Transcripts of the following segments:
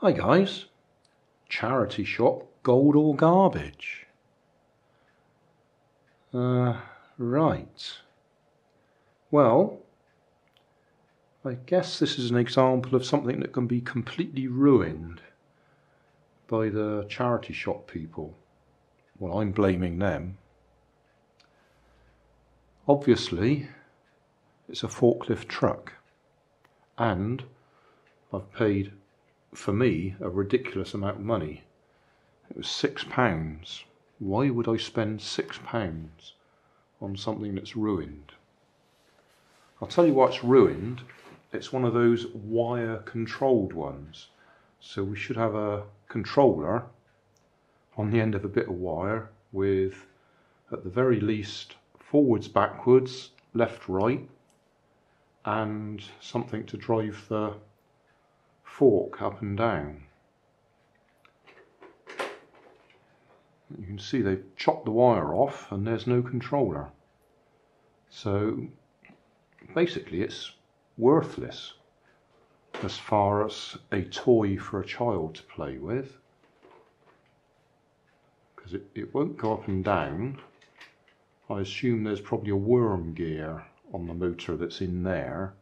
Hi guys, charity shop, gold or garbage? Right. Well, I guess this is an example of something that can be completely ruined by the charity shop people. Well, I'm blaming them. Obviously, it's a forklift truck, and I've paid, for me, a ridiculous amount of money. It was £6. Why would I spend £6 on something that's ruined? I'll tell you what's ruined. It's one of those wire controlled ones. So we should have a controller on the end of a bit of wire with, at the very least, forwards, backwards, left, right, and something to drive the fork up and down. You can see they've chopped the wire off and there's no controller. So basically it's worthless as far as a toy for a child to play with, because it won't go up and down. I assume there's probably a worm gear on the motor that's in there,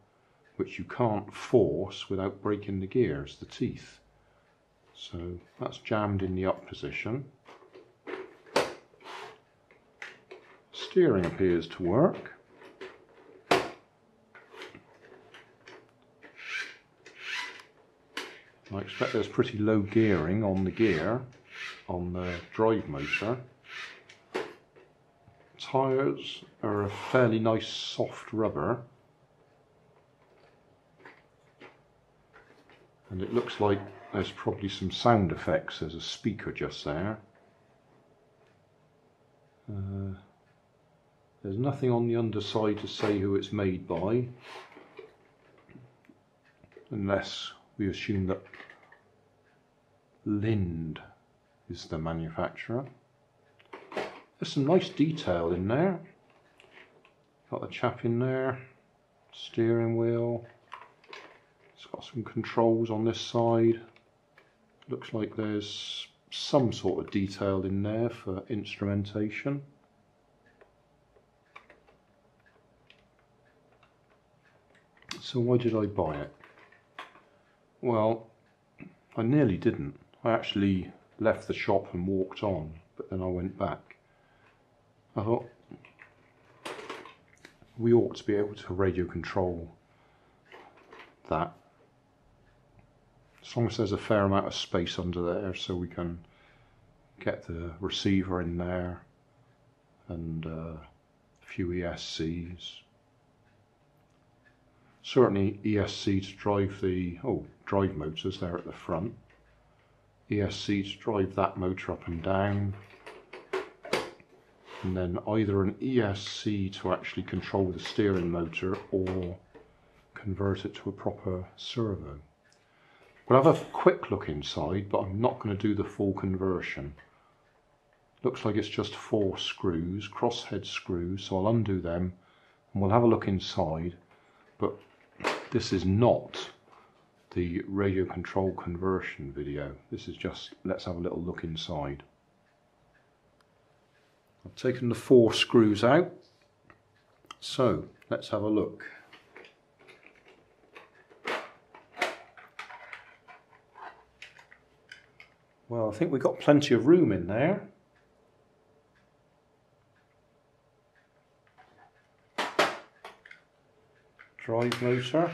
which you can't force without breaking the gears, the teeth. So that's jammed in the up position. Steering appears to work. I expect there's pretty low gearing on the gear on the drive motor. Tyres are a fairly nice soft rubber, and it looks like there's probably some sound effects. There's a speaker just there. There's nothing on the underside to say who it's made by, unless we assume that Linde is the manufacturer. There's some nice detail in there. Got the chap in there, steering wheel. It's got some controls on this side. Looks like there's some sort of detail in there for instrumentation. So why did I buy it? Well, I nearly didn't. I actually left the shop and walked on, but then I went back. I thought we ought to be able to radio control that, as long as there's a fair amount of space under there, so we can get the receiver in there and a few ESCs. Certainly ESC to drive the drive motors there at the front. ESC to drive that motor up and down, and then either an ESC to actually control the steering motor or convert it to a proper servo. We'll have a quick look inside, but I'm not going to do the full conversion. Looks like it's just 4 screws, crosshead screws, so I'll undo them and we'll have a look inside. But this is not the radio control conversion video. This is just, let's have a little look inside. I've taken the 4 screws out, so let's have a look. Well, I think we've got plenty of room in there. Drive motor.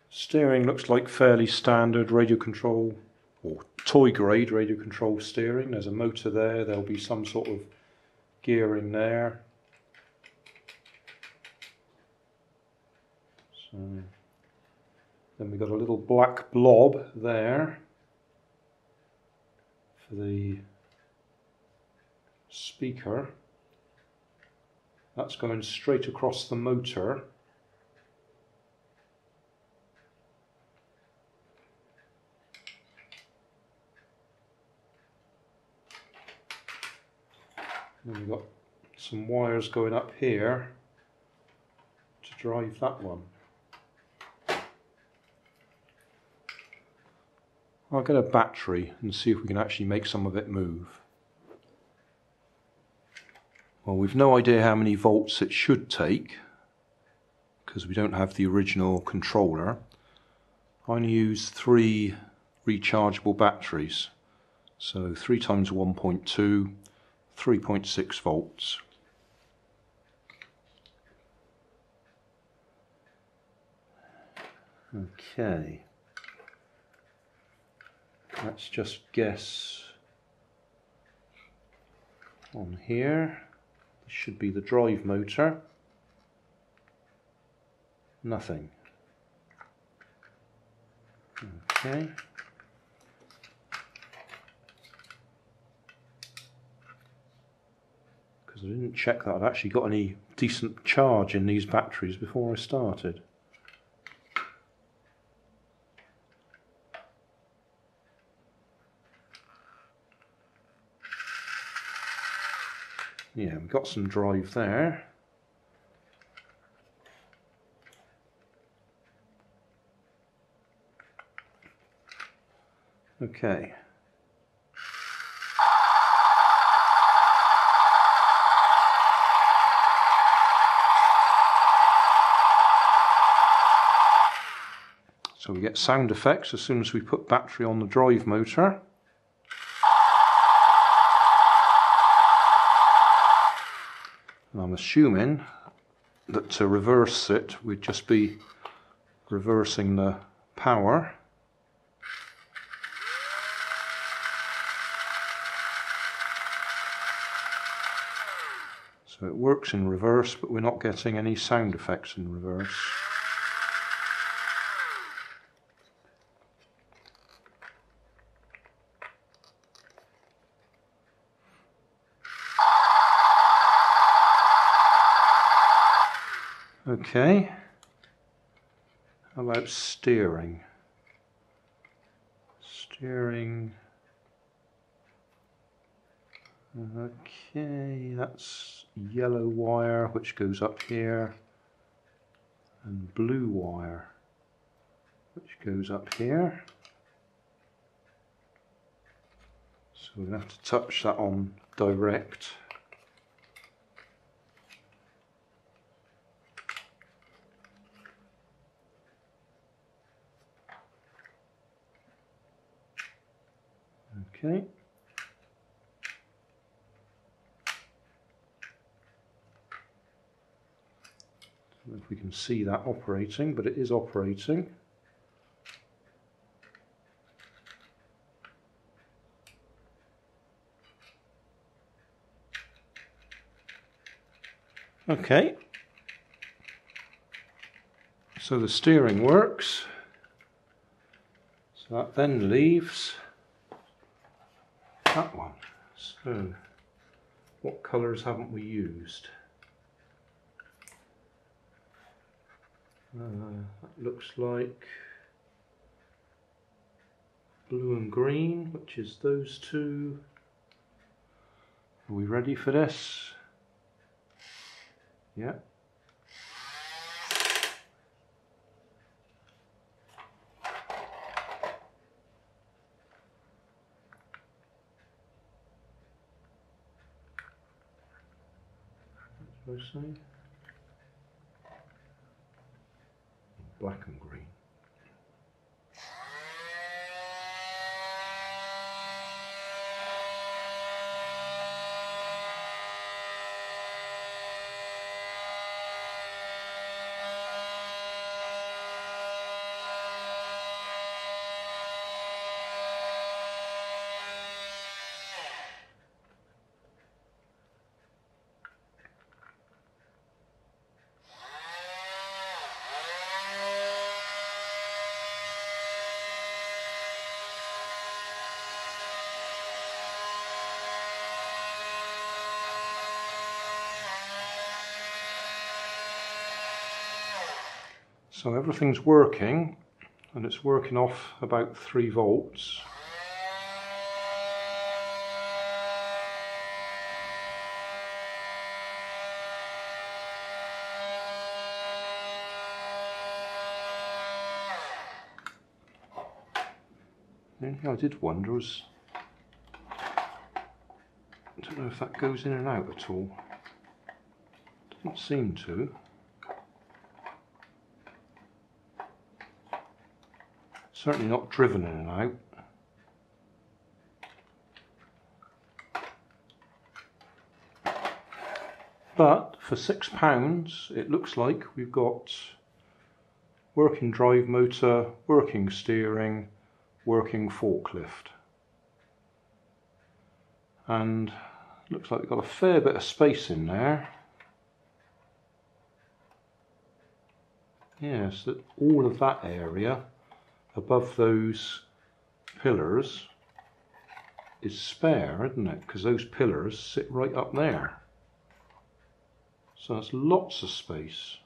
Steering looks like fairly standard radio control or toy grade radio control steering. There's a motor there, there'll be some sort of gear in there. So then we've got a little black blob there for the speaker. That's going straight across the motor. And we've got some wires going up here to drive that one. I'll get a battery and see if we can actually make some of it move. Well, we've no idea how many volts it should take because we don't have the original controller. I'm going to use 3 rechargeable batteries. So 3 times 1.2, 3.6 volts. Okay. Let's just guess on here. This should be the drive motor. Nothing. Okay. Because I didn't check that I'd actually got any decent charge in these batteries before I started. Yeah, we've got some drive there. Okay. So we get sound effects as soon as we put battery on the drive motor. And I'm assuming that to reverse it, we'd just be reversing the power. So it works in reverse, but we're not getting any sound effects in reverse. Okay, how about steering? Steering, okay, that's yellow wire which goes up here, and blue wire which goes up here. So we're going to have to touch that on direct. Okay. I don't know if we can see that operating, but it is operating. Okay. So the steering works. So that then leaves that one. So what colours haven't we used? That looks like blue and green, which is those two. Are we ready for this? Yeah. What should I say? Black and green. So everything's working, and it's working off about 3 volts. The only thing I did wonder was, I don't know if that goes in and out at all. Doesn't seem to. Certainly not driven in and out. But for £6 it looks like we've got working drive motor, working steering, working forklift. And looks like we've got a fair bit of space in there. Yes, that all of that area above those pillars is spare, isn't it? Because those pillars sit right up there. So that's lots of space.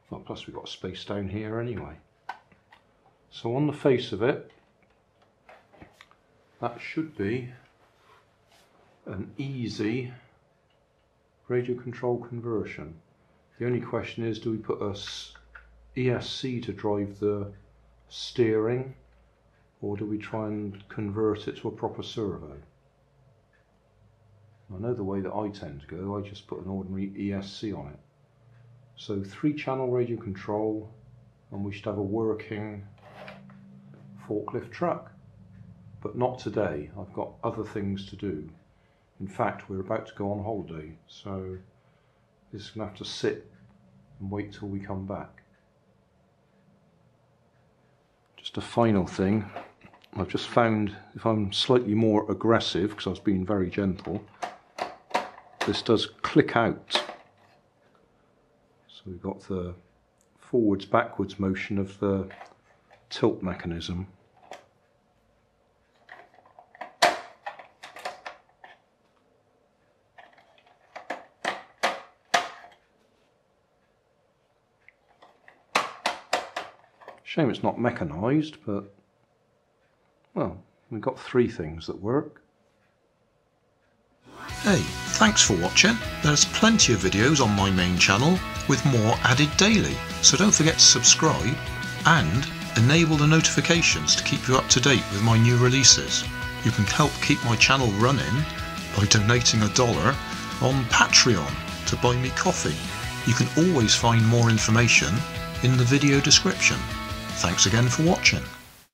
Well, plus we've got space down here anyway. So on the face of it, that should be an easy radio control conversion. The only question is, do we put a ESC to drive the steering, or do we try and convert it to a proper servo? I know the way that I tend to go, I just put an ordinary ESC on it. So 3-channel radio control, and we should have a working forklift truck. But not today, I've got other things to do. In fact, we're about to go on holiday, so this is going to have to sit and wait till we come back. Just a final thing, I've just found if I'm slightly more aggressive, because I was being very gentle, this does click out. So we've got the forwards backwards motion of the tilt mechanism. Shame it's not mechanised, but well, we've got 3 things that work. Hey, thanks for watching. There's plenty of videos on my main channel with more added daily, so don't forget to subscribe and enable the notifications to keep you up to date with my new releases. You can help keep my channel running by donating $1 on Patreon to buy me coffee. You can always find more information in the video description. Thanks again for watching.